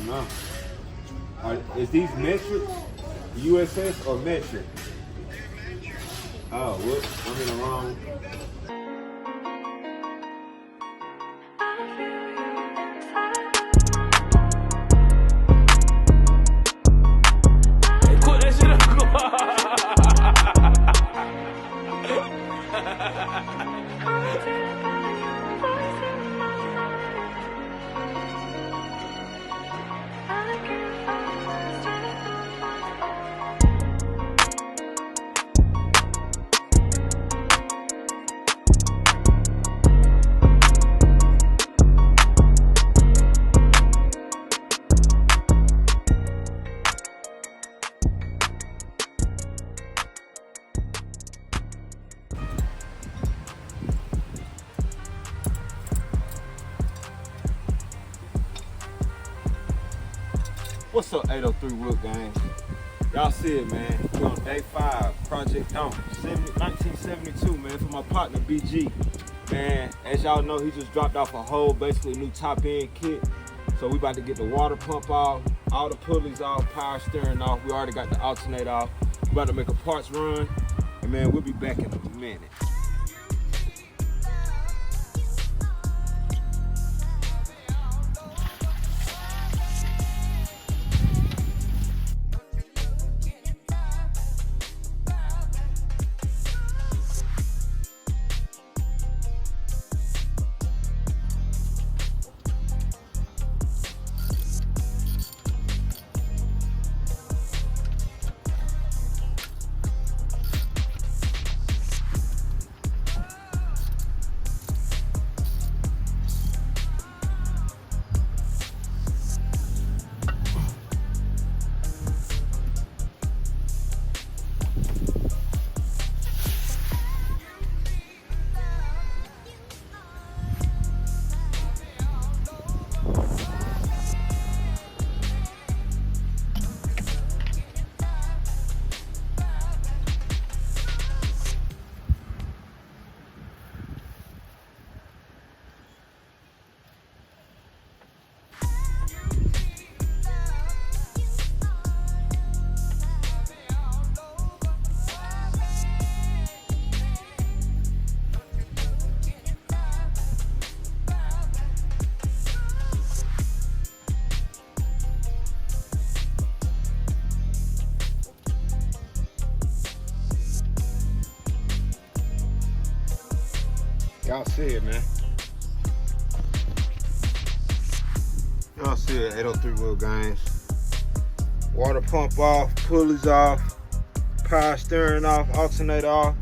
don't know. Is these metric, USS or metric? Oh, whoops, I'm in the wrong. What's up, 803 WHIPGAMEz? Y'all see it, man. We're on day 5, Project Donk, 1972, man, for my partner, BG. Man, as y'all know, he just dropped off a whole, basically new top-end kit. So we about to get the water pump off, all the pulleys off, power steering off. We already got the alternator off. We about to make a parts run. And man, we'll be back in a minute. Y'all see it, man. Y'all see it, 803 WHIPGAMEz. Water pump off, pulleys off, power steering off, alternator off.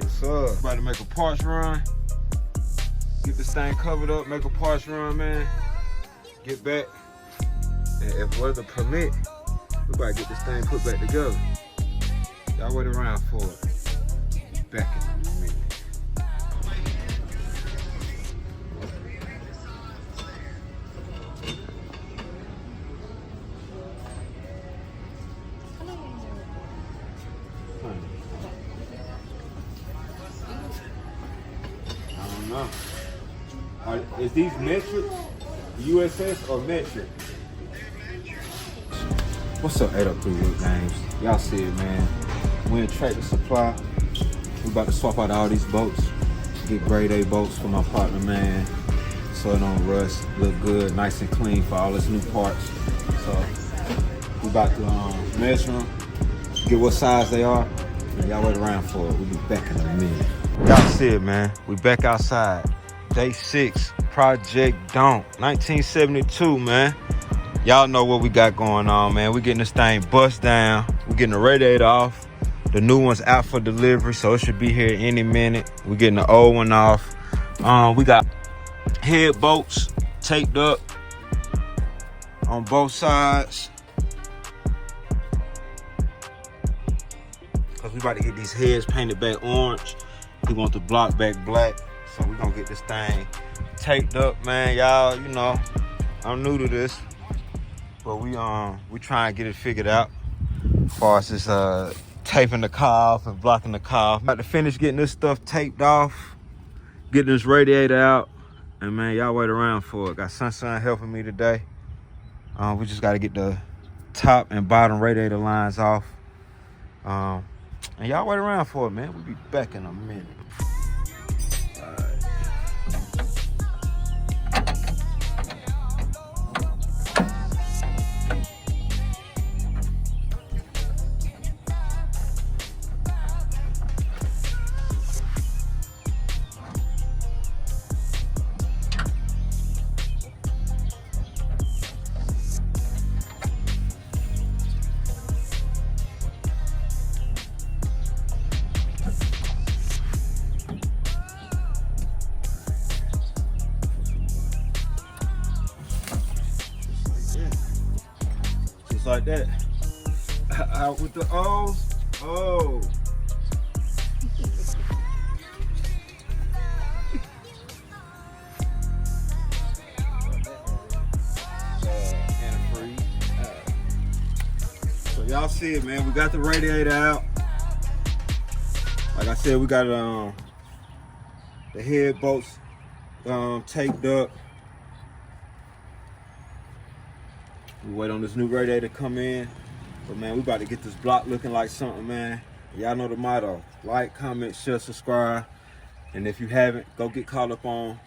Yes, sir. About to make a parts run. Get this thing covered up, make a parts run, man. Get back. And if weather permit, we about to get this thing put back together. Y'all wait around for it. Back in a minute. I don't know. Is these metric, USS or metric? What's up, 803 WHIPGAMEz? Y'all see it, man. We in Tractor Supply. We about to swap out all these bolts, get grade A bolts for my partner, man, so it don't rust, look good, nice and clean for all its new parts. So we about to measure them, get what size they are, and y'all wait around for it. We'll be back in a minute. Y'all see it, man. We back outside. Day 6, Project Donk, 1972, man. Y'all know what we got going on, man. We getting this thing bust down. We getting the radiator off. The new one's out for delivery, so it should be here any minute. We're getting the old one off. We got head bolts taped up on both sides. Cause we about to get these heads painted back orange. We want the block back black. So we're gonna get this thing taped up, man. Y'all, you know, I'm new to this, but we try and get it figured out as far as this taping the car off and blocking the car off. About to finish getting this stuff taped off, getting this radiator out, And man, y'all wait around for it. Got Sunshine helping me today. We just got to get the top and bottom radiator lines off. And y'all wait around for it, man. We'll be back in a minute. All right. Like that. Out with the O's. Oh. Antifreeze. So y'all see it, man. We got the radiator out. Like I said, we got the head bolts taped up. We wait on this new radiator to come in. But man, we about to get this block looking like something, man. Y'all know the motto. Like, comment, share, subscribe. And if you haven't, go get caught up on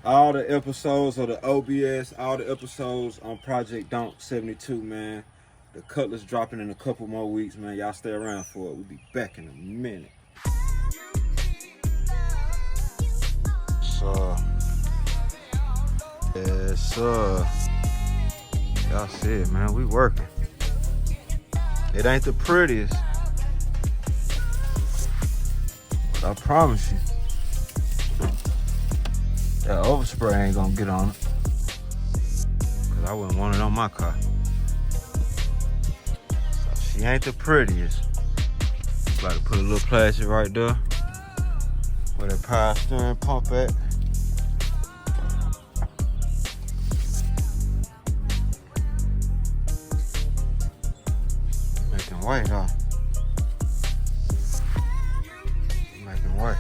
all the episodes of the OBS, all the episodes on Project Donk 72, man. The Cutlass dropping in a couple more weeks, man. Y'all stay around for it. We'll be back in a minute. So, yes, sir. Y'all see it, man. We working. It ain't the prettiest, but I promise you, that overspray ain't gonna get on it. Cause I wouldn't want it on my car. So she ain't the prettiest. About to put a little plastic right there where that power steering pump at. Way though. Making way.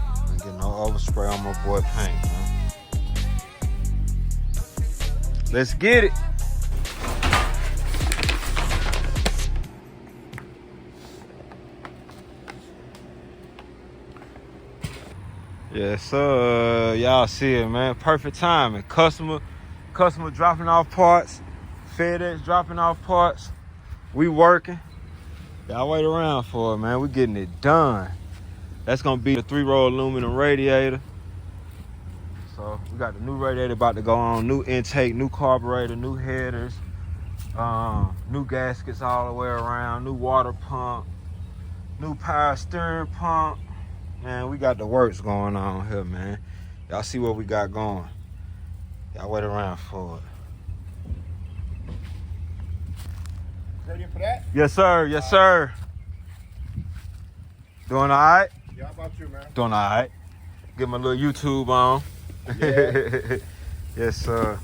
I'm getting no overspray on my boy paint, man. Let's get it. Yes, sir. Y'all see it, man. Perfect timing. Customer dropping off parts. FedEx dropping off parts. We working. Y'all wait around for it, man. We getting it done. That's gonna be the 3-row aluminum radiator. So we got the new radiator about to go on. New intake, new carburetor, new headers, new gaskets all the way around, new water pump, new power steering pump. Man, we got the works going on here, man. Y'all see what we got going. Y'all wait around for it. Ready for that? Yes, sir. Yes, sir. Doing all right? Yeah, how about you, man? Doing all right. Get my little YouTube on. Yeah. Yes, sir.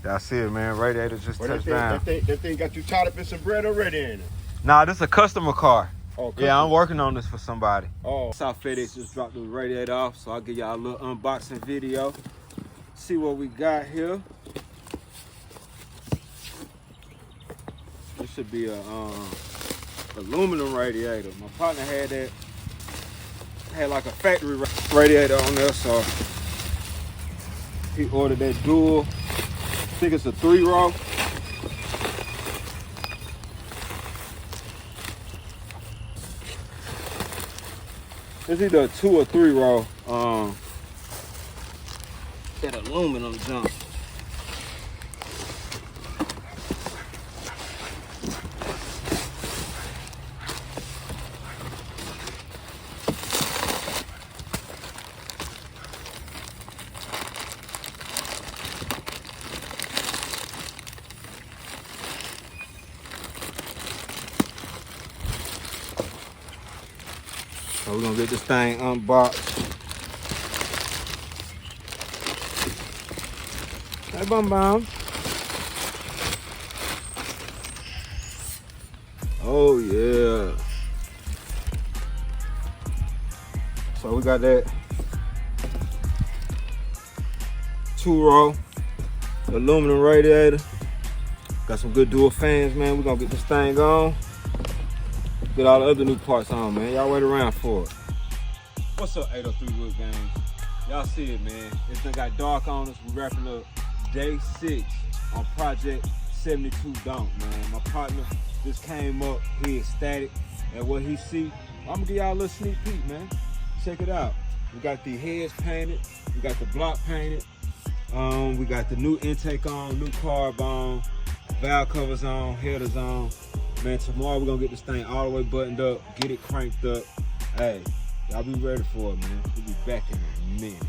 Y'all see it, man. Radiator just touched down. That thing got you tied up in some bread already in it. Nah, this is a customer car. Oh, customer. Yeah, I'm working on this for somebody. Oh. South FedEx just dropped the radiator off, so I'll give y'all a little unboxing video. See what we got here. This should be a aluminum radiator. My partner had like a factory radiator on there, so he ordered that dual. I think it's a 3-row. It's either a 2 or 3-row. That aluminum junk. So we're gonna get this thing unboxed. Hey, Bum Bum. Oh yeah. So we got that 2-row aluminum radiator. Got some good dual fans, man. We're gonna get this thing on. Get all the other new parts on, man. Y'all wait around for it. What's up, 803 Wood Games? Y'all see it, man. This thing got dark on us. We're wrapping up day 6 on Project 72 Donk, man. My partner just came up. He ecstatic at what he see. I'm gonna give y'all a little sneak peek, man. Check it out. We got the heads painted. We got the block painted. We got the new intake on, new carb on, valve covers on, headers on. Man, tomorrow we're gonna get this thing all the way buttoned up, get it cranked up. Hey, y'all be ready for it, man. We'll be back in a minute.